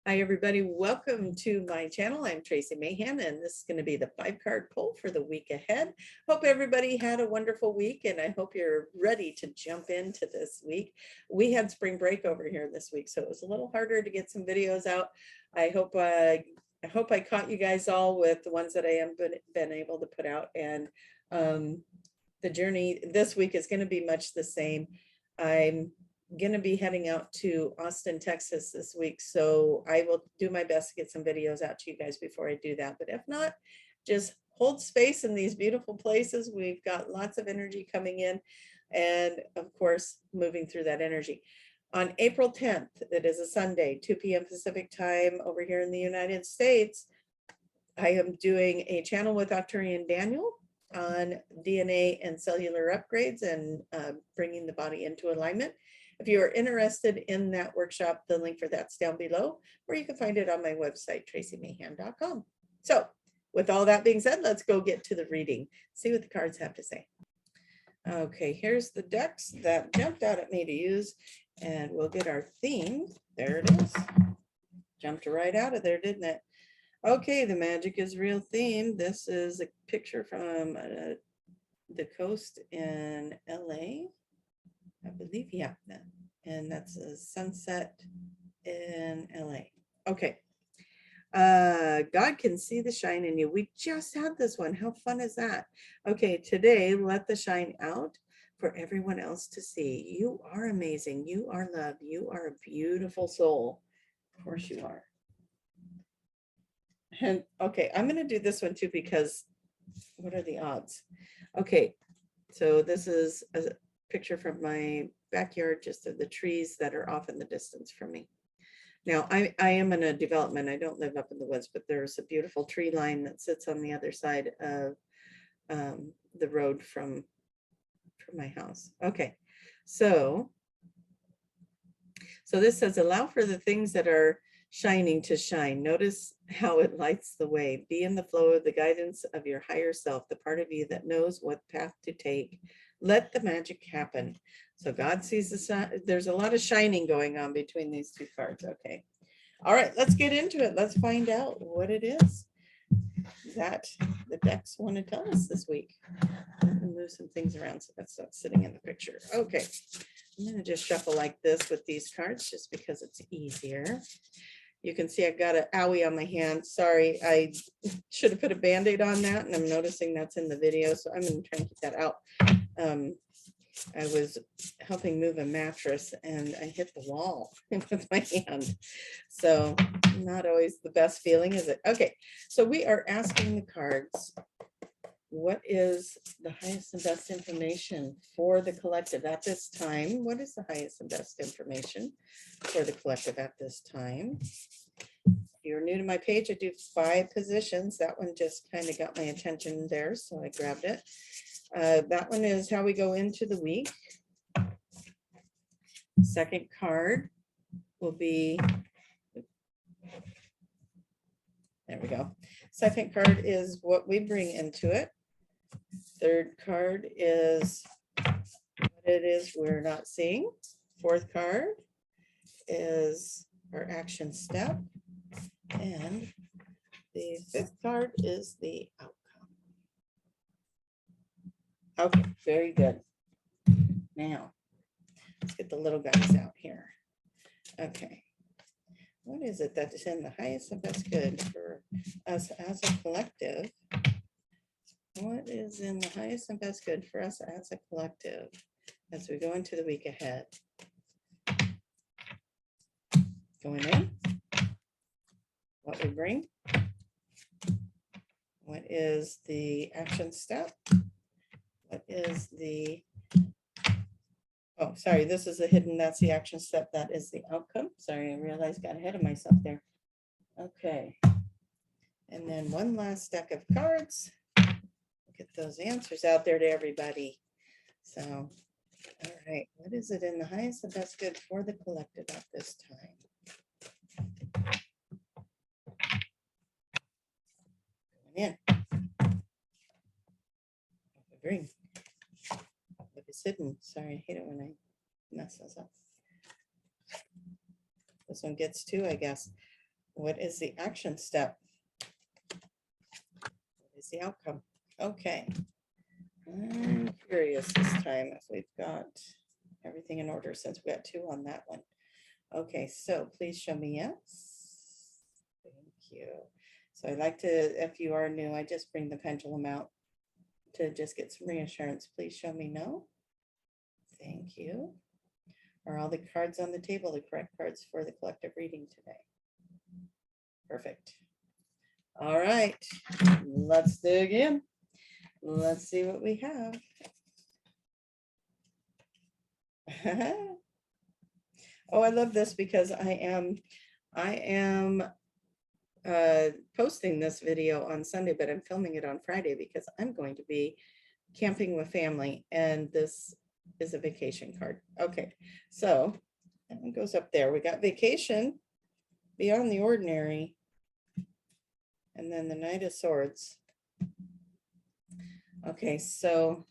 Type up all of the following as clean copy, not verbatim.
Hi, everybody. Welcome to my channel. I'm Tracie Mahan, and this is going to be the 5-card pull for the week ahead. Hope everybody had a wonderful week, and I hope you're ready to jump into this week. We had spring break over here this week, so it was a little harder to get some videos out. I hope I caught you guys all with the ones that I have been able to put out, and the journey this week is going to be much the same. I'm going to be heading out to Austin, Texas this week. So I will do my best to get some videos out to you guys before I do that. But if not, just hold space in these beautiful places. We've got lots of energy coming in and of course, moving through that energy. On April 10th, it is a Sunday, 2 p.m. Pacific time over here in the United States. I am doing a channel with Arcturian Daniel on DNA and cellular upgrades and bringing the body into alignment. If you are interested in that workshop, the link for that's down below, or you can find it on my website, traciemahan.com. So with all that being said, let's go get to the reading, see what the cards have to say. Okay, here's the decks that jumped out at me to use, and we'll get our theme. There it is. Jumped right out of there, didn't it? Okay, the magic is real theme. This is a picture from the coast in LA. I believe, yeah, and that's a sunset in LA. Okay. God can see the shine in you. We just had this one. How fun is that? Okay, today, let the shine out for everyone else to see. You are amazing. You are loved. You are a beautiful soul. Of course you are. And okay, I'm going to do this one too because what are the odds? Okay, so this is a picture from my backyard, just of the trees that are off in the distance from me. Now, I am in a development. I don't live up in the woods, but there's a beautiful tree line that sits on the other side of the road from my house. Okay, so this says, allow for the things that are shining to shine. Notice how it lights the way. Be in the flow of the guidance of your higher self, the part of you that knows what path to take. Let the magic happen. So God sees the sun. There's a lot of shining going on between these two cards. Okay. All right, let's get into it. Let's find out what it is that the decks want to tell us this week. I'm going to move some things around so that's not sitting in the picture. Okay. I'm going to just shuffle like this with these cards just because it's easier. You can see I've got an owie on my hand. Sorry, I should have put a Band-Aid on that, and I'm noticing that's in the video, so I'm going to try and keep that out. I was helping move a mattress, and I hit the wall with my hand. So not always the best feeling, is it? Okay, so we are asking the cards, what is the highest and best information for the collective at this time? What is the highest and best information for the collective at this time? If you're new to my page, I do 5 positions. That one just kind of got my attention there, so I grabbed it. That one is how we go into the week. Second card will be, there we go. Second card is what we bring into it. Third card is what it is we're not seeing. Fourth card is our action step. And the 5th card is the outcome. Okay, very good. Now, let's get the little guys out here. Okay. What is it that is in the highest and best good for us as a collective? What is in the highest and best good for us as a collective as we go into the week ahead? Going in, what we bring, what is the action step, what is the, oh, sorry, this is the hidden, that's the action step, that is the outcome. Sorry, I realized I got ahead of myself there. Okay, and then one last deck of cards. Get those answers out there to everybody. So, all right, what is it in the highest and best good for the collective at this time? Going in. Bring. If it's hidden, sorry, I hate it when I mess this up. This one gets 2, I guess. What is the action step? What is the outcome? Okay. I'm curious this time if we've got everything in order since we got 2 on that one. Okay, so please show me yes. Thank you. So I'd like to, if you are new, I just bring the pendulum out to just get some reassurance. Please show me no. Thank you. Are all the cards on the table the correct cards for the collective reading today? Perfect. All right, let's dig in. Let's see what we have. Oh, I love this because I am posting this video on Sunday, but I'm filming it on Friday because I'm going to be camping with family, and this is a vacation card. Okay, so that one goes up there. We got vacation, beyond the ordinary, and then the Knight of Swords. Okay, so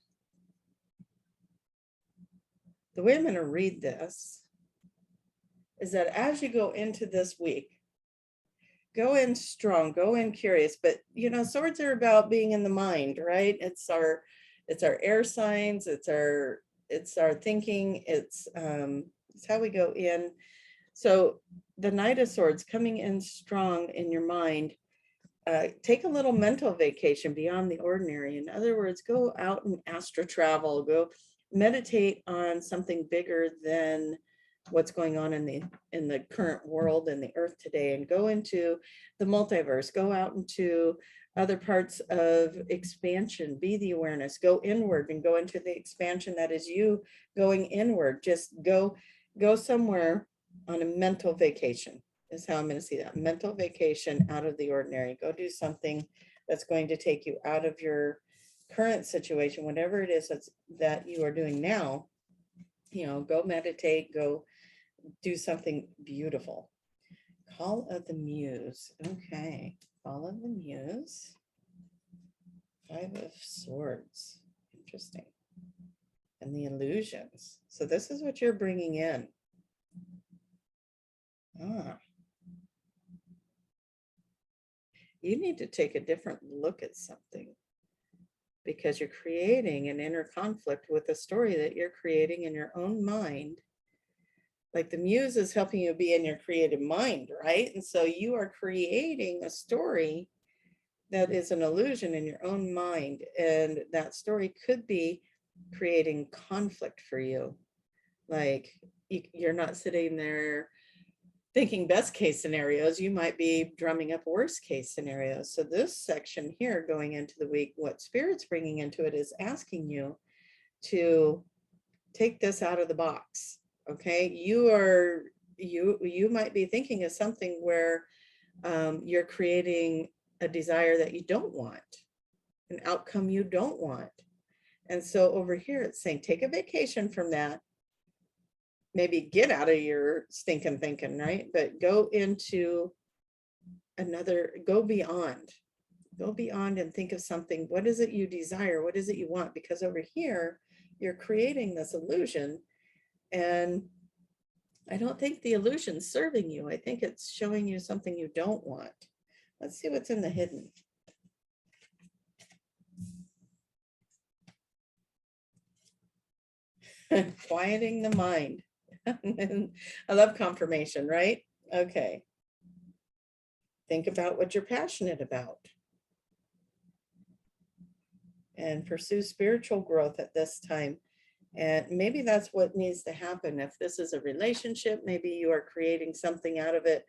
the way I'm going to read this is that as you go into this week, go in strong, go in curious, but you know, swords are about being in the mind, right? It's our air signs, it's our thinking, it's how we go in. So the Knight of Swords coming in strong in your mind, take a little mental vacation beyond the ordinary. In other words, go out and astral travel, go meditate on something bigger than what's going on in the current world and the earth today, and go into the multiverse, go out into other parts of expansion, be the awareness, go inward and go into the expansion that is you going inward. Just go somewhere on a mental vacation is how I'm going to see that. Mental vacation out of the ordinary. Go do something that's going to take you out of your current situation, whatever it is that you are doing now. You know, go meditate, go do something beautiful. Call of the Muse. Okay, Call of the Muse. 5 of Swords. Interesting. And the illusions. So this is what you're bringing in. You need to take a different look at something, because you're creating an inner conflict with a story that you're creating in your own mind. Like the Muse is helping you be in your creative mind, right? And so you are creating a story that is an illusion in your own mind. And that story could be creating conflict for you. Like you're not sitting there thinking best case scenarios, you might be drumming up worst case scenarios. So this section here going into the week, what Spirit's bringing into it is asking you to take this out of the box. Okay, you might be thinking of something where you're creating a desire that you don't want, an outcome you don't want. And so over here it's saying take a vacation from that. Maybe get out of your stinking thinking, right? But go into another, go beyond and think of something. What is it you desire? What is it you want? Because over here, you're creating this illusion, and I don't think the illusion's serving you. I think it's showing you something you don't want. Let's see what's in the hidden. Quieting the mind. I love confirmation, right? Okay. Think about what you're passionate about and pursue spiritual growth at this time. And maybe that's what needs to happen. If this is a relationship, maybe you are creating something out of it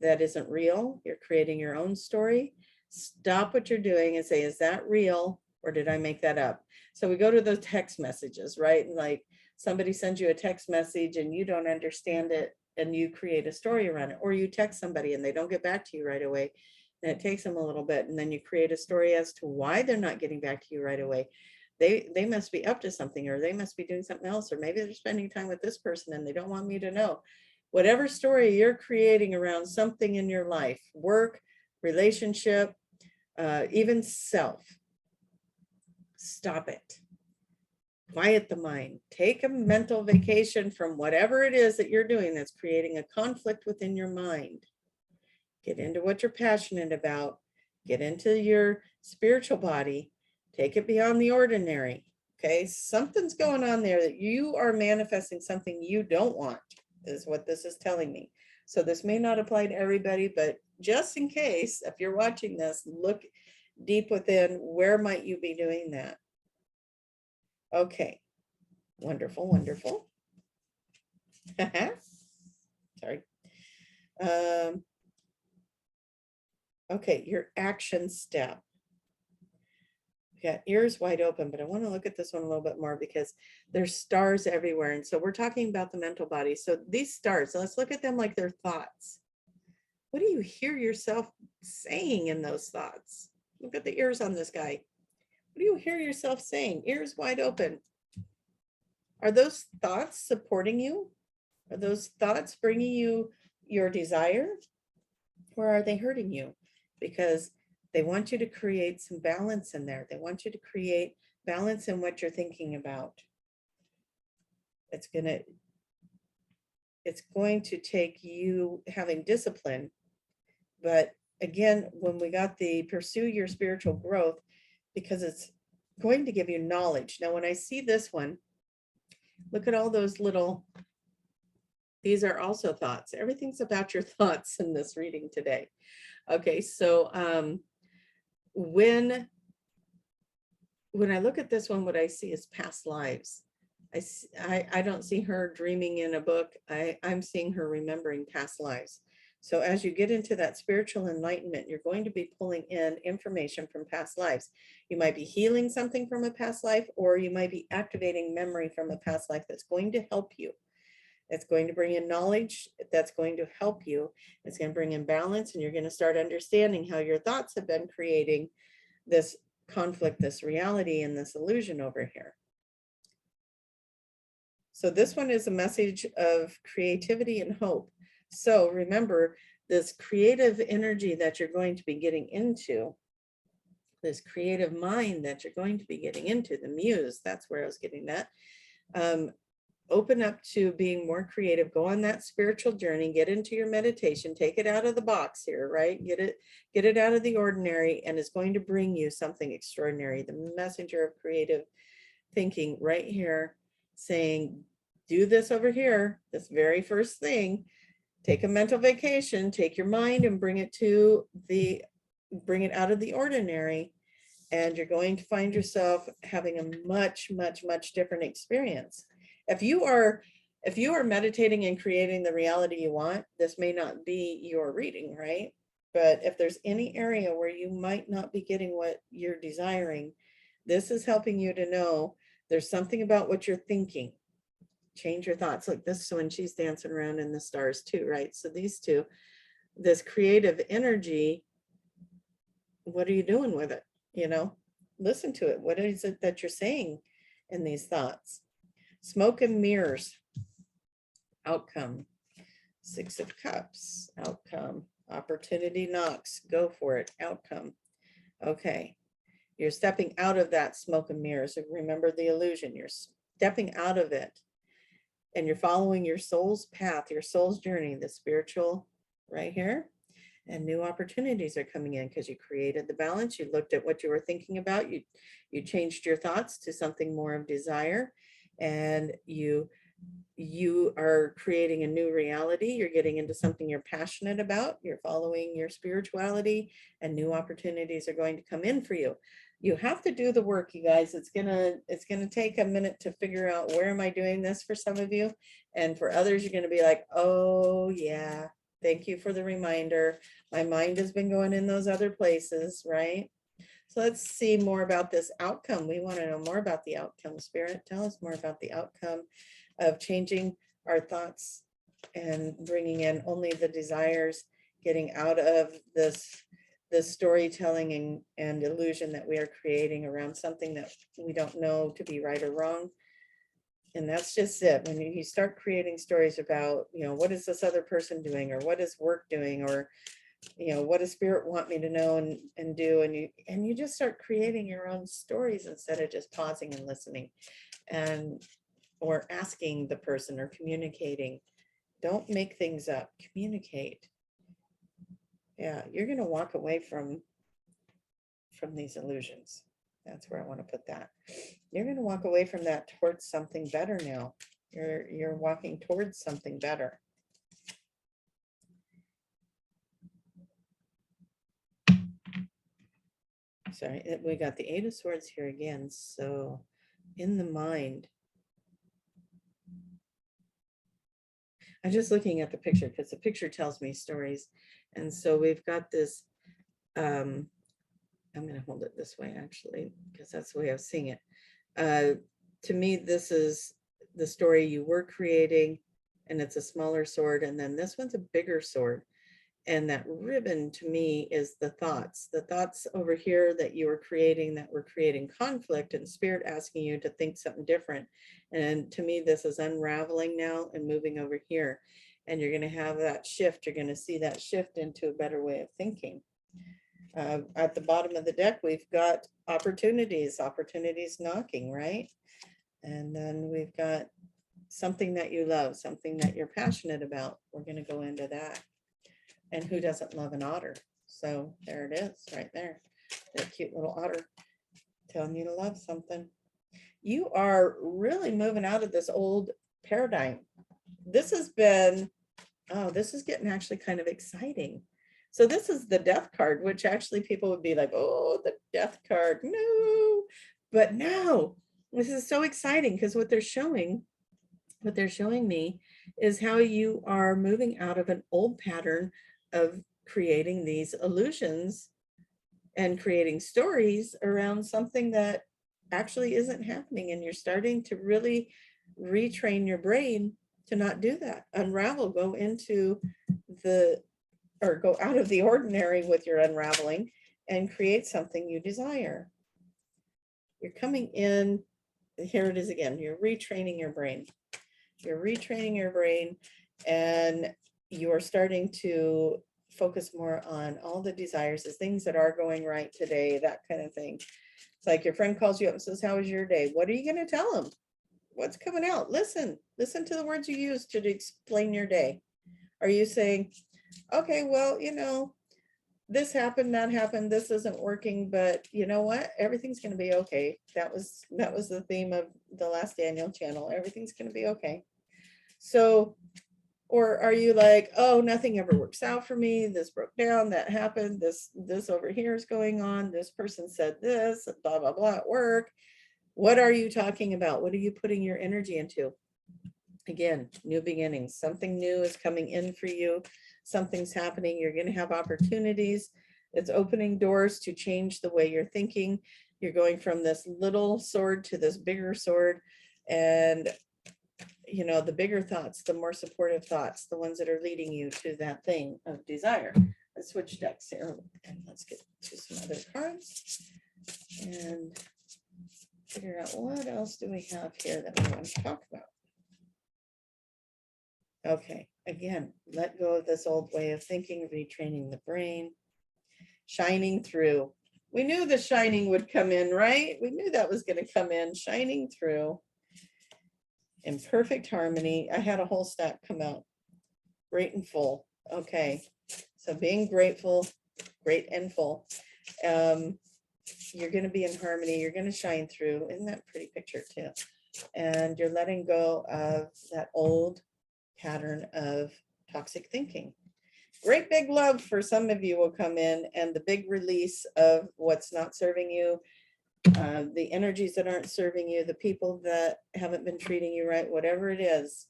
that isn't real. You're creating your own story. Stop what you're doing and say, is that real or did I make that up? So we go to those text messages, right? Like somebody sends you a text message and you don't understand it and you create a story around it, or you text somebody and they don't get back to you right away. And it takes them a little bit. And then you create a story as to why they're not getting back to you right away. They must be up to something, or they must be doing something else, or maybe they're spending time with this person and they don't want me to know. Whatever story you're creating around something in your life, work, relationship, even self, stop it. Quiet the mind. Take a mental vacation from whatever it is that you're doing that's creating a conflict within your mind. Get into what you're passionate about. Get into your spiritual body. Take it beyond the ordinary. Okay, something's going on there that you are manifesting something you don't want, is what this is telling me. So this may not apply to everybody, but just in case, if you're watching this, look deep within, where might you be doing that? Okay, wonderful, wonderful. Sorry. Okay, your action step. Got ears wide open, but I want to look at this one a little bit more because there's stars everywhere. And so we're talking about the mental body. So these stars, so let's look at them like they're thoughts. What do you hear yourself saying in those thoughts? Look at the ears on this guy. What do you hear yourself saying? Ears wide open. Are those thoughts supporting you? Are those thoughts bringing you your desire? Or are they hurting you? Because they want you to create some balance in there. They want you to create balance in what you're thinking about. It's going to take you having discipline. But again, when we got the pursue your spiritual growth, because it's going to give you knowledge. Now, when I see this one, look at all those little, these are also thoughts. Everything's about your thoughts in this reading today. Okay, so when I look at this one, what I see is past lives. I don't see her dreaming in a book. I'm seeing her remembering past lives. So as you get into that spiritual enlightenment, you're going to be pulling in information from past lives. You might be healing something from a past life, or you might be activating memory from a past life that's going to help you. It's going to bring in knowledge that's going to help you. It's going to bring in balance, and you're going to start understanding how your thoughts have been creating this conflict, this reality, and this illusion over here. So this one is a message of creativity and hope. So remember, this creative energy that you're going to be getting into, this creative mind that you're going to be getting into, the muse, that's where I was getting that. Open up to being more creative, go on that spiritual journey, get into your meditation, take it out of the box here, right? Get it out of the ordinary, and it's going to bring you something extraordinary. The messenger of creative thinking right here saying, do this over here, this very first thing. Take a mental vacation, take your mind and bring it out of the ordinary, and you're going to find yourself having a much, much, much different experience. If you are meditating and creating the reality you want, this may not be your reading, right? But if there's any area where you might not be getting what you're desiring, this is helping you to know there's something about what you're thinking. Change your thoughts. Like this when she's dancing around in the stars too, right? So these two, this creative energy, what are you doing with it? You know, listen to it. What is it that you're saying in these thoughts? Smoke and mirrors. Outcome. 6 of Cups. Outcome. Opportunity knocks. Go for it. Outcome. Okay. You're stepping out of that smoke and mirrors. Remember the illusion. You're stepping out of it. And you're following your soul's path, your soul's journey, the spiritual right here. And new opportunities are coming in because you created the balance. You looked at what you were thinking about. You changed your thoughts to something more of desire. And you are creating a new reality. You're getting into something you're passionate about. You're following your spirituality, and new opportunities are going to come in for you. You have to do the work, you guys. It's gonna take a minute to figure out, where am I doing this for some of you, and for others you're going to be like, oh yeah, thank you for the reminder. My mind has been going in those other places, right? So let's see more about this outcome. We want to know more about the outcome. Spirit, tell us more about the outcome of changing our thoughts and bringing in only the desires, getting out of this storytelling and illusion that we are creating around something that we don't know to be right or wrong. And that's just it. When you start creating stories about, what is this other person doing, or what is work doing, or, what does spirit want me to know and do, and you just start creating your own stories instead of just pausing and listening or asking the person or communicating. Don't make things up, communicate. Yeah, you're going to walk away from these illusions. That's where I want to put that. You're going to walk away from that towards something better now. You're walking towards something better. Sorry, we got the Eight of Swords here again. So in the mind, I'm just looking at the picture because the picture tells me stories. And so we've got this, I'm going to hold it this way actually, because that's the way I was seeing it. To me, this is the story you were creating, and it's a smaller sword. And then this one's a bigger sword. And that ribbon to me is the thoughts over here that you were creating, that were creating conflict, and spirit asking you to think something different. And to me, this is unraveling now and moving over here. And you're going to have that shift. You're going to see that shift into a better way of thinking. At the bottom of the deck, we've got opportunities knocking, right? And then we've got something that you love, something that you're passionate about. We're going to go into that. And who doesn't love an otter? So there it is right there. That cute little otter telling you to love something. You are really moving out of this old paradigm. This has been, oh, this is getting actually kind of exciting. So this is the death card, which actually people would be like, oh, the death card, no. But no, this is so exciting because what they're showing me is how you are moving out of an old pattern of creating these illusions and creating stories around something that actually isn't happening. And you're starting to really retrain your brain to not do that. Unravel, go out of the ordinary with your unraveling and create something you desire. You're coming in, here it is again, you're retraining your brain. You're retraining your brain, and you are starting to focus more on all the desires, the things that are going right today, that kind of thing. It's like your friend calls you up and says, how was your day? What are you going to tell them? What's coming out? Listen to the words you use to explain your day. Are you saying, okay, well, this happened, that happened, this isn't working, but you know what? Everything's going to be okay. That was the theme of the last Daniel channel. Everything's going to be okay. So, or are you like, oh, nothing ever works out for me. This broke down, that happened, this over here is going on. This person said this, blah, blah, blah at work. What are you talking about? What are you putting your energy into? Again, new beginnings. Something new is coming in for you. Something's happening. You're going to have opportunities. It's opening doors to change the way you're thinking. You're going from this little sword to this bigger sword. And the bigger thoughts, the more supportive thoughts, the ones that are leading you to that thing of desire. Let's switch decks here and let's get to some other cards and figure out what else do we have here that we want to talk about. Okay, again, let go of this old way of thinking, retraining the brain, shining through. We knew the shining would come in, right? We knew that was going to come in, shining through. In perfect harmony. I had a whole stack come out. Great and full. Okay. So being grateful, great and full. You're going to be in harmony. You're going to shine through. Isn't that a pretty picture too? And you're letting go of that old pattern of toxic thinking. Great big love for some of you will come in, and the big release of what's not serving you. The energies that aren't serving you, the people that haven't been treating you right, whatever it is,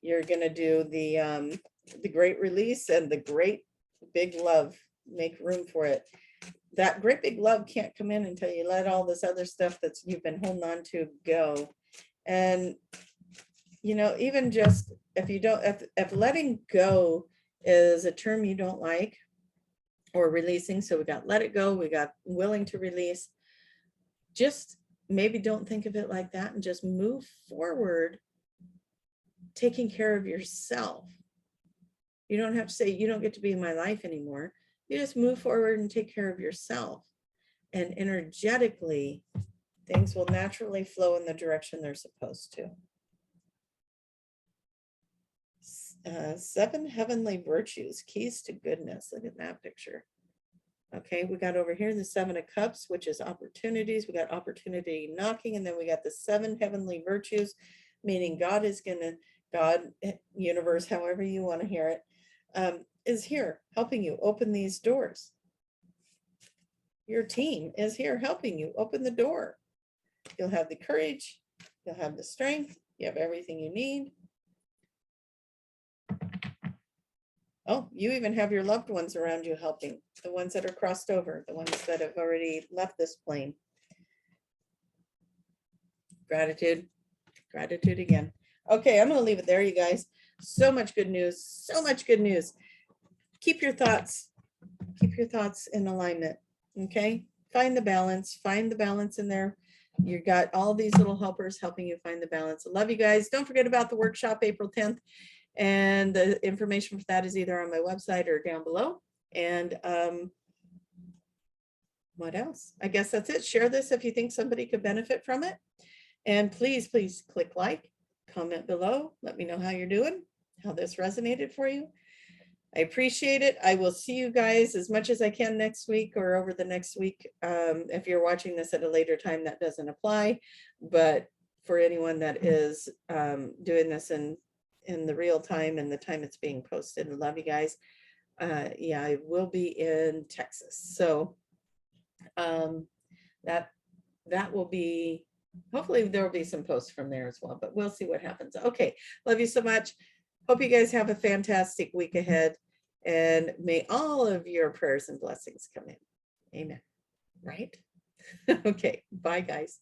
you're going to do the great release and the great big love. Make room for it. That great big love can't come in until you let all this other stuff that's you've been holding on to go. And even just if letting go is a term you don't like, or releasing, so we got let it go, we got willing to release. Just maybe don't think of it like that and just move forward, taking care of yourself. You don't have to say, you don't get to be in my life anymore. You just move forward and take care of yourself. And energetically, things will naturally flow in the direction they're supposed to. 7 heavenly virtues, keys to goodness. Look at that picture. Okay, we got over here the 7 of cups, which is opportunities. We got opportunity knocking, and then we got the 7 heavenly virtues, meaning God is gonna, God, universe, however you want to hear it, is here helping you open these doors. Your team is here helping you open the door. You'll have the courage, you'll have the strength, you have everything you need. Oh, you even have your loved ones around you helping, the ones that are crossed over, the ones that have already left this plane. Gratitude, gratitude again. Okay, I'm going to leave it there, you guys. So much good news, so much good news. Keep your thoughts in alignment, okay? Find the balance in there. You got all these little helpers helping you find the balance. I love you guys. Don't forget about the workshop April 10th. And the information for that is either on my website or down below. And what else? I guess that's it. Share this if you think somebody could benefit from it. And please, please click like, comment below. Let me know how you're doing, how this resonated for you. I appreciate it. I will see you guys as much as I can next week or over the next week. If you're watching this at a later time, that doesn't apply. But for anyone that is doing this in the real time and the time it's being posted, I love you guys. Yeah, I will be in Texas. So that will be, hopefully there will be some posts from there as well, but we'll see what happens. Okay, love you so much. Hope you guys have a fantastic week ahead, and may all of your prayers and blessings come in. Amen. Right? Okay, bye guys.